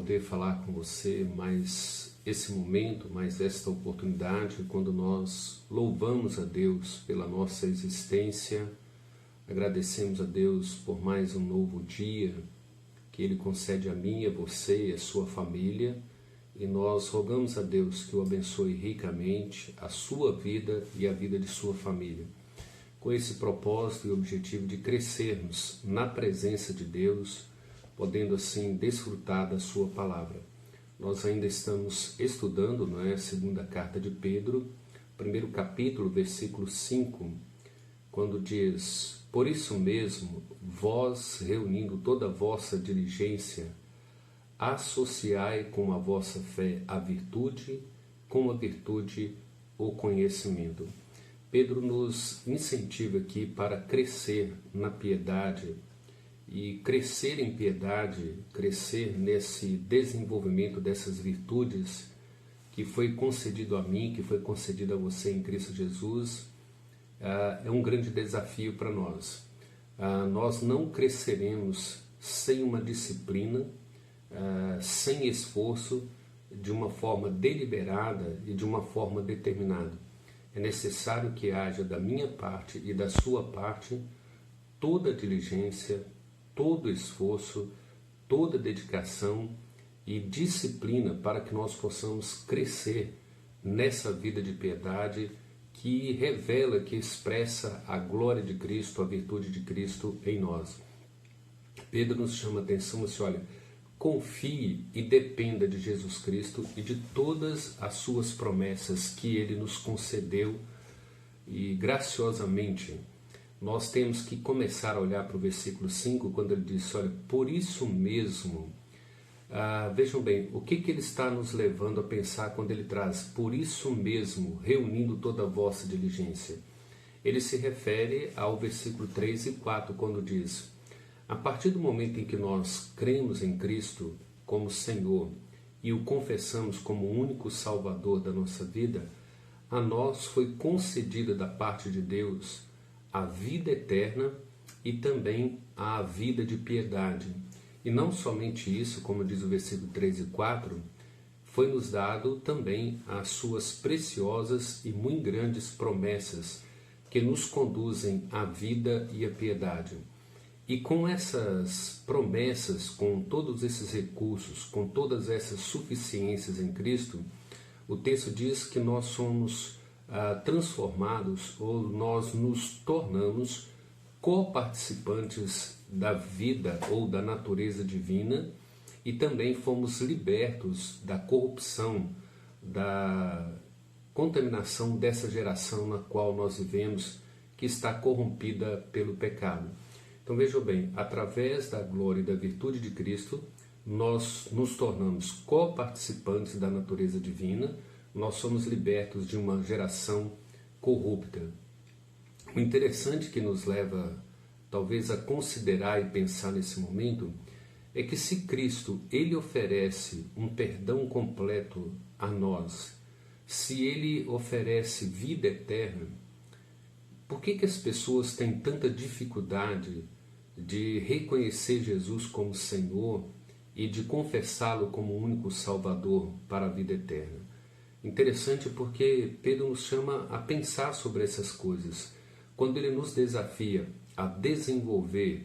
poder falar com você mais esse momento, mais esta oportunidade, quando nós louvamos a Deus pela nossa existência, agradecemos a Deus por mais um novo dia que Ele concede a mim, a você e a sua família, e nós rogamos a Deus que o abençoe ricamente a sua vida e a vida de sua família, com esse propósito e objetivo de crescermos na presença de Deus, podendo assim desfrutar da sua palavra. Nós ainda estamos estudando, a segunda carta de Pedro, primeiro capítulo, versículo 5, quando diz: por isso mesmo, vós, reunindo toda a vossa diligência, associai com a vossa fé a virtude, com a virtude o conhecimento. Pedro nos incentiva aqui para crescer na piedade, e crescer em piedade, crescer nesse desenvolvimento dessas virtudes que foi concedido a mim, que foi concedido a você em Cristo Jesus, é um grande desafio para nós. Nós não cresceremos sem uma disciplina, sem esforço, de uma forma deliberada e de uma forma determinada. É necessário que haja da minha parte e da sua parte toda diligência, todo esforço, toda dedicação e disciplina para que nós possamos crescer nessa vida de piedade que revela, que expressa a glória de Cristo, a virtude de Cristo em nós. Pedro nos chama a atenção assim: olha, confie e dependa de Jesus Cristo e de todas as suas promessas que Ele nos concedeu, e graciosamente nós temos que começar a olhar para o versículo 5, quando ele diz: olha, por isso mesmo, vejam bem, o que ele está nos levando a pensar quando ele traz por isso mesmo, reunindo toda a vossa diligência? Ele se refere ao versículo 3 e 4, quando diz: a partir do momento em que nós cremos em Cristo como Senhor e o confessamos como o único Salvador da nossa vida, a nós foi concedida da parte de Deus a vida eterna e também a vida de piedade. E não somente isso, como diz o versículo 3 e 4, foi nos dado também as suas preciosas e muito grandes promessas que nos conduzem à vida e à piedade. E com essas promessas, com todos esses recursos, com todas essas suficiências em Cristo, o texto diz que nós somos transformados, ou nós nos tornamos coparticipantes da vida ou da natureza divina, e também fomos libertos da corrupção, da contaminação dessa geração na qual nós vivemos, que está corrompida pelo pecado. Então vejam bem, através da glória e da virtude de Cristo, nós nos tornamos coparticipantes da natureza divina, nós somos libertos de uma geração corrupta. O interessante que nos leva talvez a considerar e pensar nesse momento é que se Cristo ele oferece um perdão completo a nós, se Ele oferece vida eterna, por que as pessoas têm tanta dificuldade de reconhecer Jesus como Senhor e de confessá-lo como o único Salvador para a vida eterna? Interessante porque Pedro nos chama a pensar sobre essas coisas. Quando ele nos desafia a desenvolver,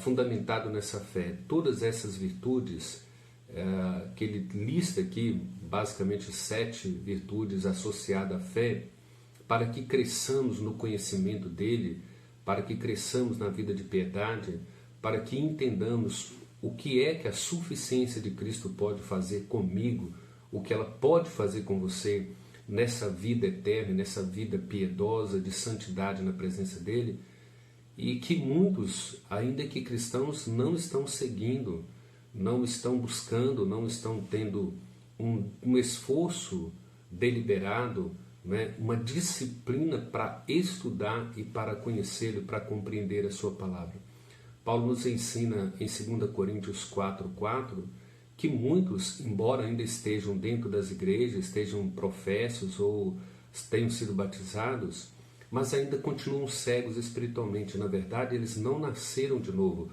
fundamentado nessa fé, todas essas virtudes, que ele lista aqui, basicamente 7 virtudes associadas à fé, para que cresçamos no conhecimento dele, para que cresçamos na vida de piedade, para que entendamos o que é que a suficiência de Cristo pode fazer comigo, o que ela pode fazer com você nessa vida eterna, nessa vida piedosa de santidade na presença dele, e que muitos, ainda que cristãos, não estão seguindo, não estão buscando, não estão tendo um esforço deliberado, uma disciplina para estudar e para conhecê-lo, para compreender a sua palavra. Paulo nos ensina em 2 Coríntios 4:4 que muitos, embora ainda estejam dentro das igrejas, estejam professos ou tenham sido batizados, mas ainda continuam cegos espiritualmente. Na verdade, eles não nasceram de novo.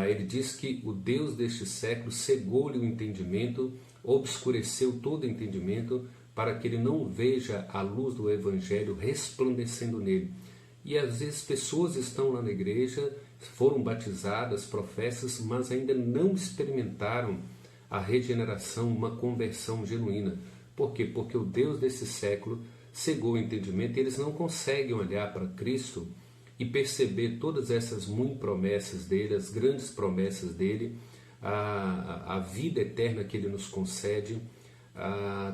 Ele diz que o Deus deste século cegou-lhe o entendimento, obscureceu todo o entendimento, para que ele não veja a luz do Evangelho resplandecendo nele. E às vezes pessoas estão lá na igreja, foram batizadas, professas, mas ainda não experimentaram a regeneração, uma conversão genuína. Por quê? Porque o Deus desse século cegou o entendimento e eles não conseguem olhar para Cristo e perceber todas essas muitas promessas dele, as grandes promessas dele, a vida eterna que ele nos concede,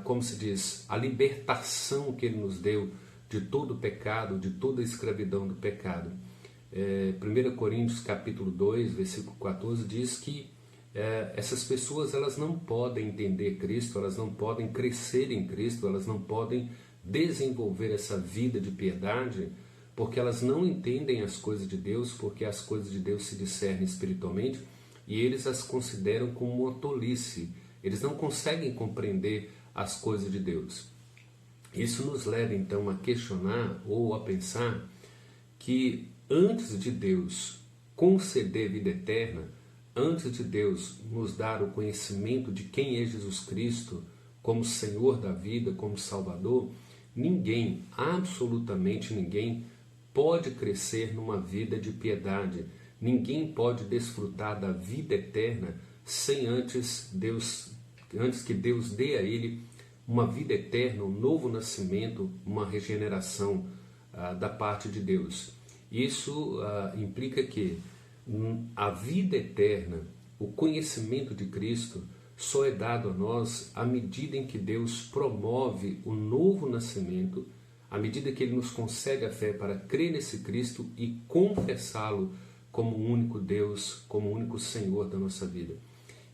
como se diz, a libertação que ele nos deu de todo o pecado, de toda a escravidão do pecado. 1 Coríntios capítulo 2, versículo 14, diz que essas pessoas elas não podem entender Cristo, elas não podem crescer em Cristo, elas não podem desenvolver essa vida de piedade, porque elas não entendem as coisas de Deus, porque as coisas de Deus se discernem espiritualmente e eles as consideram como uma tolice. Eles não conseguem compreender as coisas de Deus. Isso nos leva então a questionar ou a pensar que antes de Deus conceder vida eterna, antes de Deus nos dar o conhecimento de quem é Jesus Cristo como Senhor da vida, como Salvador, ninguém, absolutamente ninguém, pode crescer numa vida de piedade. Ninguém pode desfrutar da vida eterna sem antes que Deus dê a ele uma vida eterna, um novo nascimento, uma regeneração da parte de Deus. Isso implica que a vida eterna, o conhecimento de Cristo, só é dado a nós à medida em que Deus promove o novo nascimento, à medida que Ele nos concede a fé para crer nesse Cristo e confessá-lo como o único Deus, como o único Senhor da nossa vida.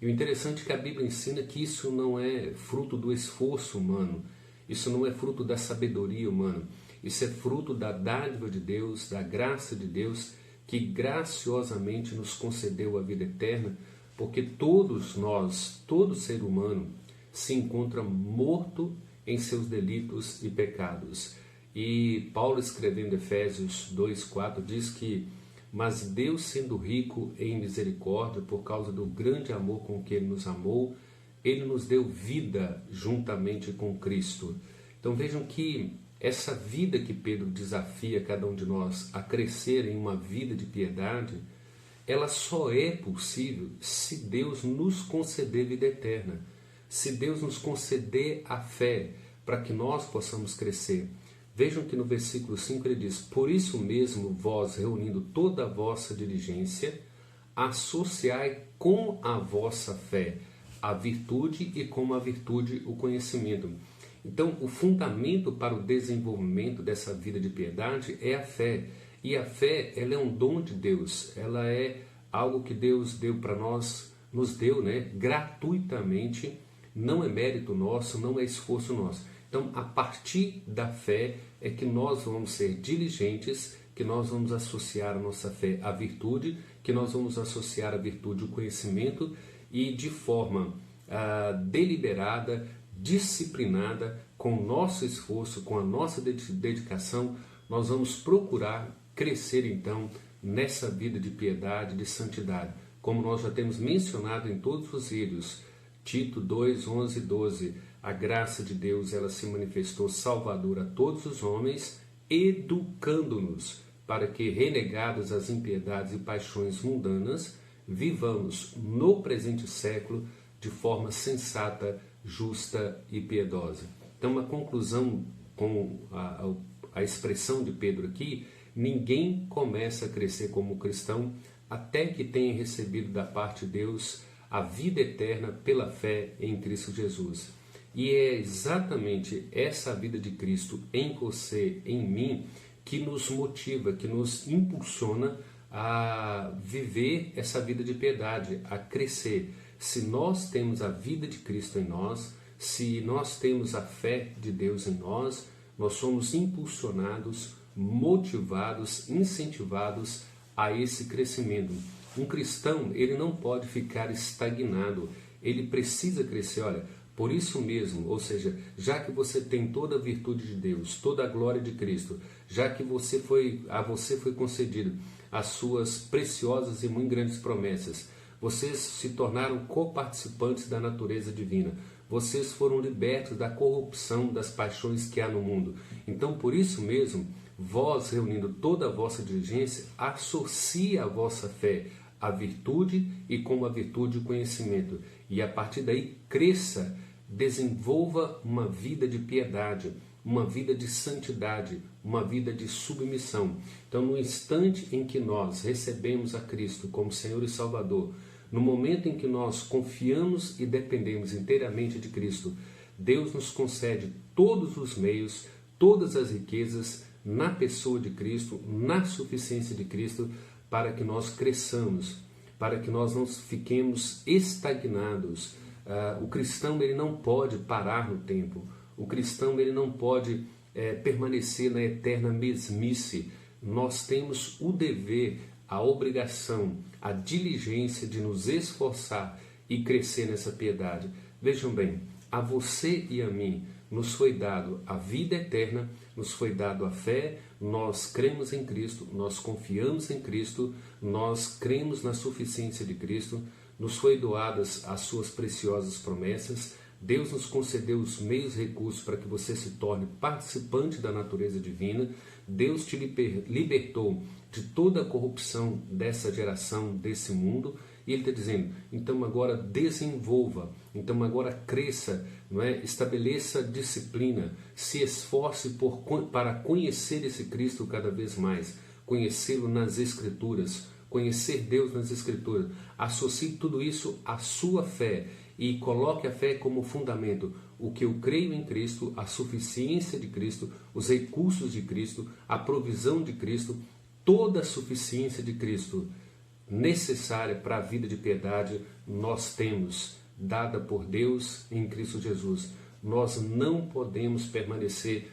E o interessante é que a Bíblia ensina que isso não é fruto do esforço humano, isso não é fruto da sabedoria humana, isso é fruto da dádiva de Deus, da graça de Deus, que graciosamente nos concedeu a vida eterna, porque todos nós, todo ser humano, se encontra morto em seus delitos e pecados. E Paulo, escrevendo Efésios 2,4, diz que mas Deus, sendo rico em misericórdia, por causa do grande amor com que Ele nos amou, Ele nos deu vida juntamente com Cristo. Então vejam que essa vida que Pedro desafia cada um de nós a crescer em uma vida de piedade, ela só é possível se Deus nos conceder vida eterna, se Deus nos conceder a fé para que nós possamos crescer. Vejam que no versículo 5 ele diz: por isso mesmo vós, reunindo toda a vossa diligência, associai com a vossa fé a virtude e com a virtude o conhecimento. Então, o fundamento para o desenvolvimento dessa vida de piedade é a fé. E a fé, ela é um dom de Deus, ela é algo que Deus deu para nós, nos deu, gratuitamente, não é mérito nosso, não é esforço nosso. Então, a partir da fé é que nós vamos ser diligentes, que nós vamos associar a nossa fé à virtude, que nós vamos associar a virtude ao conhecimento e de forma deliberada, disciplinada, com o nosso esforço, com a nossa dedicação, nós vamos procurar crescer então nessa vida de piedade, de santidade. Como nós já temos mencionado em todos os vídeos, Tito 2, 11 e 12, a graça de Deus ela se manifestou salvadora a todos os homens, educando-nos para que, renegadas as impiedades e paixões mundanas, vivamos no presente século de forma sensata, justa e piedosa. Então, a conclusão com a expressão de Pedro aqui: ninguém começa a crescer como cristão até que tenha recebido da parte de Deus a vida eterna pela fé em Cristo Jesus. E é exatamente essa vida de Cristo em você, em mim, que nos motiva, que nos impulsiona a viver essa vida de piedade, a crescer. Se nós temos a vida de Cristo em nós, se nós temos a fé de Deus em nós, nós somos impulsionados, motivados, incentivados a esse crescimento. Um cristão, ele não pode ficar estagnado, ele precisa crescer. Olha, por isso mesmo, ou seja, já que você tem toda a virtude de Deus, toda a glória de Cristo, já que a você foi concedido as suas preciosas e muito grandes promessas. Vocês se tornaram coparticipantes da natureza divina. Vocês foram libertos da corrupção das paixões que há no mundo. Então, por isso mesmo, vós, reunindo toda a vossa diligência, associa a vossa fé à virtude e com a virtude o conhecimento. E a partir daí cresça, desenvolva uma vida de piedade, uma vida de santidade, uma vida de submissão. Então, no instante em que nós recebemos a Cristo como Senhor e Salvador, no momento em que nós confiamos e dependemos inteiramente de Cristo, Deus nos concede todos os meios, todas as riquezas na pessoa de Cristo, na suficiência de Cristo, para que nós cresçamos, para que nós não fiquemos estagnados. O cristão ele não pode parar no tempo. O cristão ele não pode permanecer na eterna mesmice. Nós temos o dever, a obrigação, a diligência de nos esforçar e crescer nessa piedade. Vejam bem, a você e a mim nos foi dado a vida eterna, nos foi dado a fé, nós cremos em Cristo, nós confiamos em Cristo, nós cremos na suficiência de Cristo, nos foi doadas as suas preciosas promessas, Deus nos concedeu os meios e recursos para que você se torne participante da natureza divina, Deus te libertou de toda a corrupção dessa geração, desse mundo, e Ele está dizendo, então agora desenvolva, então agora cresça, não é? Estabeleça disciplina, se esforce para conhecer esse Cristo cada vez mais, conhecê-lo nas Escrituras, conhecer Deus nas Escrituras. Associe tudo isso à sua fé e coloque a fé como fundamento. O que eu creio em Cristo, a suficiência de Cristo, os recursos de Cristo, a provisão de Cristo, toda a suficiência de Cristo necessária para a vida de piedade nós temos, dada por Deus em Cristo Jesus. Nós não podemos permanecer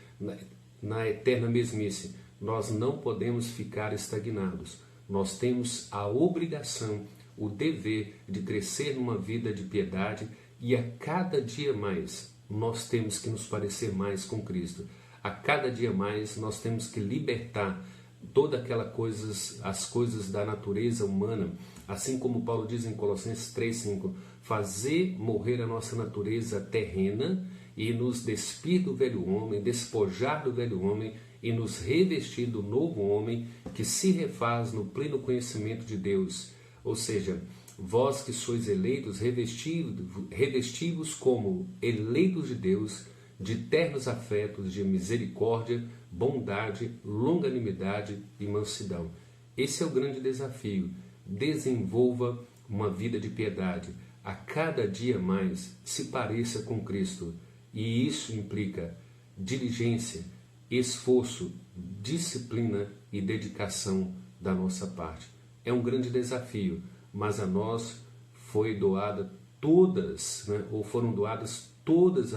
na eterna mesmice, nós não podemos ficar estagnados. Nós temos a obrigação, o dever de crescer numa vida de piedade e a cada dia mais nós temos que nos parecer mais com Cristo. A cada dia mais nós temos que libertar todas aquelas coisas, as coisas da natureza humana, assim como Paulo diz em Colossenses 3,5, fazer morrer a nossa natureza terrena e nos despir do velho homem, despojar do velho homem e nos revestir do novo homem que se refaz no pleno conhecimento de Deus. Ou seja, vós que sois eleitos, revestivos como eleitos de Deus, de ternos afetos, de misericórdia, bondade, longanimidade e mansidão. Esse é o grande desafio. Desenvolva uma vida de piedade. A cada dia mais se pareça com Cristo. E isso implica diligência, esforço, disciplina e dedicação da nossa parte. É um grande desafio, mas a nós foi doada todas, ou foram doadas todas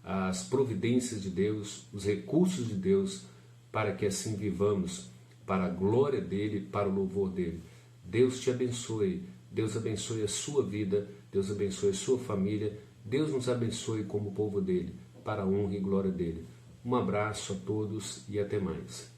as providências de Deus, os recursos de Deus, para que assim vivamos para a glória dEle, para o louvor dEle. Deus te abençoe, Deus abençoe a sua vida, Deus abençoe a sua família, Deus nos abençoe como povo dEle, para a honra e glória dEle. Um abraço a todos e até mais.